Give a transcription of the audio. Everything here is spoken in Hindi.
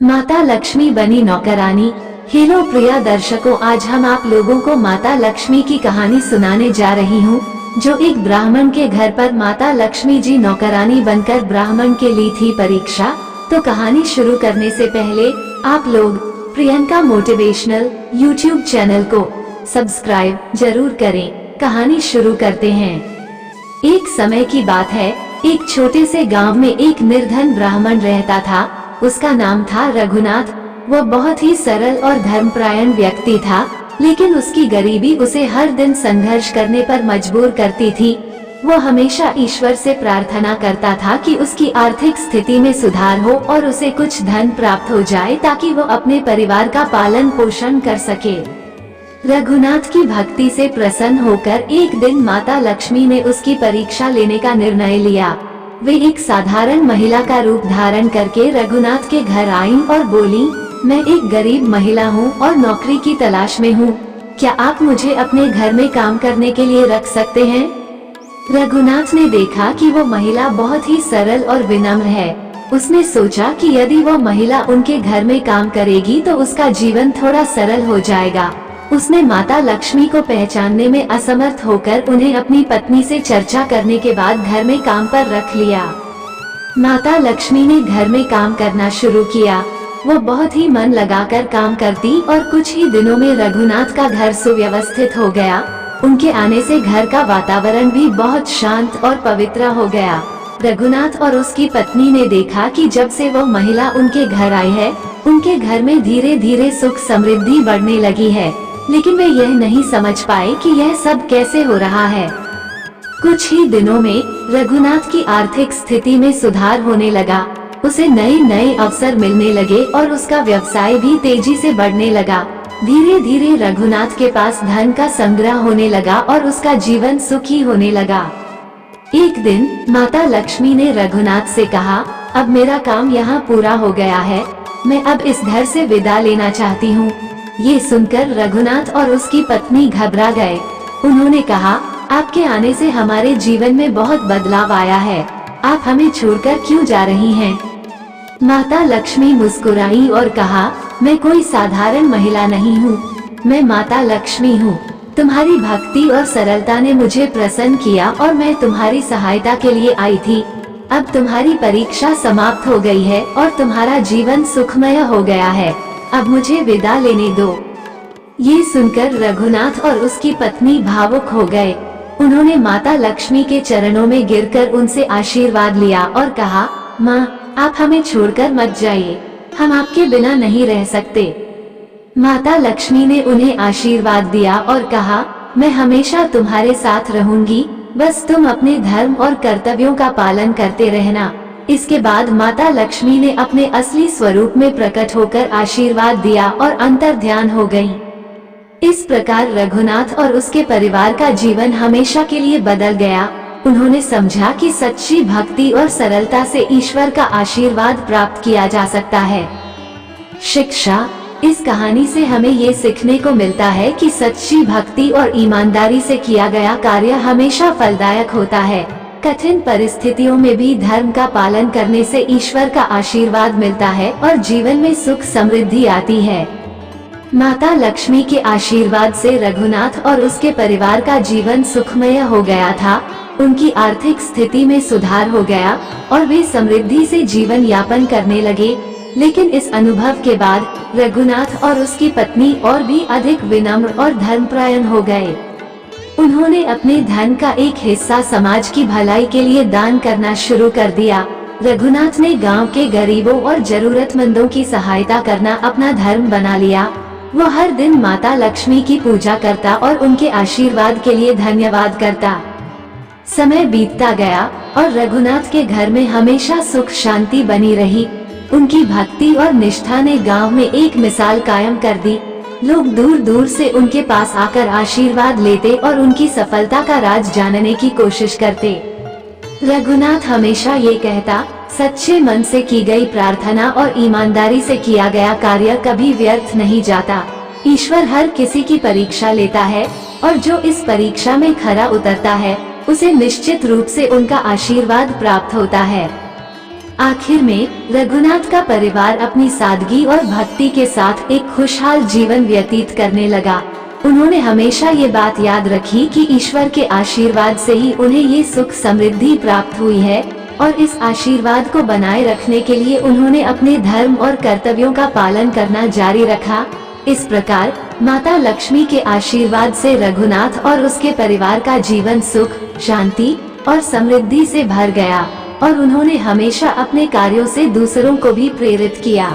माता लक्ष्मी बनी नौकरानी। हेलो प्रिय दर्शकों, आज हम आप लोगों को माता लक्ष्मी की कहानी सुनाने जा रही हूँ, जो एक ब्राह्मण के घर पर माता लक्ष्मी जी नौकरानी बनकर ब्राह्मण के ली थी परीक्षा। तो कहानी शुरू करने से पहले आप लोग प्रियंका मोटिवेशनल यूट्यूब चैनल को सब्सक्राइब जरूर करें। कहानी शुरू करते हैं। एक समय की बात है, एक छोटे से गांव में एक निर्धन ब्राह्मण रहता था। उसका नाम था रघुनाथ। वह बहुत ही सरल और धर्मपरायण व्यक्ति था, लेकिन उसकी गरीबी उसे हर दिन संघर्ष करने पर मजबूर करती थी। वो हमेशा ईश्वर से प्रार्थना करता था कि उसकी आर्थिक स्थिति में सुधार हो और उसे कुछ धन प्राप्त हो जाए, ताकि वो अपने परिवार का पालन पोषण कर सके। रघुनाथ की भक्ति से प्रसन्न होकर एक दिन माता लक्ष्मी ने उसकी परीक्षा लेने का निर्णय लिया। वे एक साधारण महिला का रूप धारण करके रघुनाथ के घर आईं और बोली, मैं एक गरीब महिला हूँ और नौकरी की तलाश में हूँ। क्या आप मुझे अपने घर में काम करने के लिए रख सकते हैं? रघुनाथ ने देखा कि वो महिला बहुत ही सरल और विनम्र है। उसने सोचा कि यदि वो महिला उनके घर में काम करेगी तो उसका जीवन थोड़ा सरल हो जाएगा। उसने माता लक्ष्मी को पहचानने में असमर्थ होकर उन्हें अपनी पत्नी से चर्चा करने के बाद घर में काम पर रख लिया। माता लक्ष्मी ने घर में काम करना शुरू किया। वो बहुत ही मन लगाकर काम करती और कुछ ही दिनों में रघुनाथ का घर सुव्यवस्थित हो गया। उनके आने से घर का वातावरण भी बहुत शांत और पवित्र हो गया। रघुनाथ और उसकी पत्नी ने देखा कि जब से वो महिला उनके घर आई है, उनके घर में धीरे धीरे सुख समृद्धि बढ़ने लगी है, लेकिन वे यह नहीं समझ पाए कि यह सब कैसे हो रहा है। कुछ ही दिनों में रघुनाथ की आर्थिक स्थिति में सुधार होने लगा। उसे नए नए अवसर मिलने लगे और उसका व्यवसाय भी तेजी से बढ़ने लगा। धीरे धीरे रघुनाथ के पास धन का संग्रह होने लगा और उसका जीवन सुखी होने लगा। एक दिन माता लक्ष्मी ने रघुनाथ से कहा, अब मेरा काम यहाँ पूरा हो गया है, मैं अब इस घर से विदा लेना चाहती हूँ। ये सुनकर रघुनाथ और उसकी पत्नी घबरा गए। उन्होंने कहा, आपके आने से हमारे जीवन में बहुत बदलाव आया है, आप हमें छोड़कर क्यों जा रही हैं? माता लक्ष्मी मुस्कुराई और कहा, मैं कोई साधारण महिला नहीं हूँ, मैं माता लक्ष्मी हूँ। तुम्हारी भक्ति और सरलता ने मुझे प्रसन्न किया और मैं तुम्हारी सहायता के लिए आई थी। अब तुम्हारी परीक्षा समाप्त हो गई है और तुम्हारा जीवन सुखमय हो गया है, अब मुझे विदा लेने दो। ये सुनकर रघुनाथ और उसकी पत्नी भावुक हो गए। उन्होंने माता लक्ष्मी के चरणों में गिरकर उनसे आशीर्वाद लिया और कहा, माँ, आप हमें छोड़कर मत जाइए, हम आपके बिना नहीं रह सकते। माता लक्ष्मी ने उन्हें आशीर्वाद दिया और कहा, मैं हमेशा तुम्हारे साथ रहूंगी, बस तुम अपने धर्म और कर्तव्यों का पालन करते रहना। इसके बाद माता लक्ष्मी ने अपने असली स्वरूप में प्रकट होकर आशीर्वाद दिया और अंतर्ध्यान हो गयी। इस प्रकार रघुनाथ और उसके परिवार का जीवन हमेशा के लिए बदल गया। उन्होंने समझा कि सच्ची भक्ति और सरलता से ईश्वर का आशीर्वाद प्राप्त किया जा सकता है। शिक्षा। इस कहानी से हमें ये सीखने को मिलता है कि सच्ची भक्ति और ईमानदारी से किया गया कार्य हमेशा फलदायक होता है। कठिन परिस्थितियों में भी धर्म का पालन करने से ईश्वर का आशीर्वाद मिलता है और जीवन में सुख समृद्धि आती है। माता लक्ष्मी के आशीर्वाद से रघुनाथ और उसके परिवार का जीवन सुखमय हो गया था। उनकी आर्थिक स्थिति में सुधार हो गया और वे समृद्धि से जीवन यापन करने लगे। लेकिन इस अनुभव के बाद रघुनाथ और उसकी पत्नी और भी अधिक विनम्र और धर्मपरायण हो गए। उन्होंने अपने धन का एक हिस्सा समाज की भलाई के लिए दान करना शुरू कर दिया। रघुनाथ ने गांव के गरीबों और जरूरतमंदों की सहायता करना अपना धर्म बना लिया। वो हर दिन माता लक्ष्मी की पूजा करता और उनके आशीर्वाद के लिए धन्यवाद करता। समय बीतता गया और रघुनाथ के घर में हमेशा सुख शांति बनी रही। उनकी भक्ति और निष्ठा ने गांव में एक मिसाल कायम कर दी। लोग दूर दूर से उनके पास आकर आशीर्वाद लेते और उनकी सफलता का राज जानने की कोशिश करते। रघुनाथ हमेशा ये कहता, सच्चे मन से की गई प्रार्थना और ईमानदारी से किया गया कार्य कभी व्यर्थ नहीं जाता। ईश्वर हर किसी की परीक्षा लेता है और जो इस परीक्षा में खरा उतरता है, उसे निश्चित रूप से उनका आशीर्वाद प्राप्त होता है। आखिर में रघुनाथ का परिवार अपनी सादगी और भक्ति के साथ एक खुशहाल जीवन व्यतीत करने लगा। उन्होंने हमेशा ये बात याद रखी कि ईश्वर के आशीर्वाद से ही उन्हें ये सुख समृद्धि प्राप्त हुई है, और इस आशीर्वाद को बनाए रखने के लिए उन्होंने अपने धर्म और कर्तव्यों का पालन करना जारी रखा। इस प्रकार माता लक्ष्मी के आशीर्वाद से रघुनाथ और उसके परिवार का जीवन सुख, शांति और समृद्धि से भर गया, और उन्होंने हमेशा अपने कार्यों से दूसरों को भी प्रेरित किया।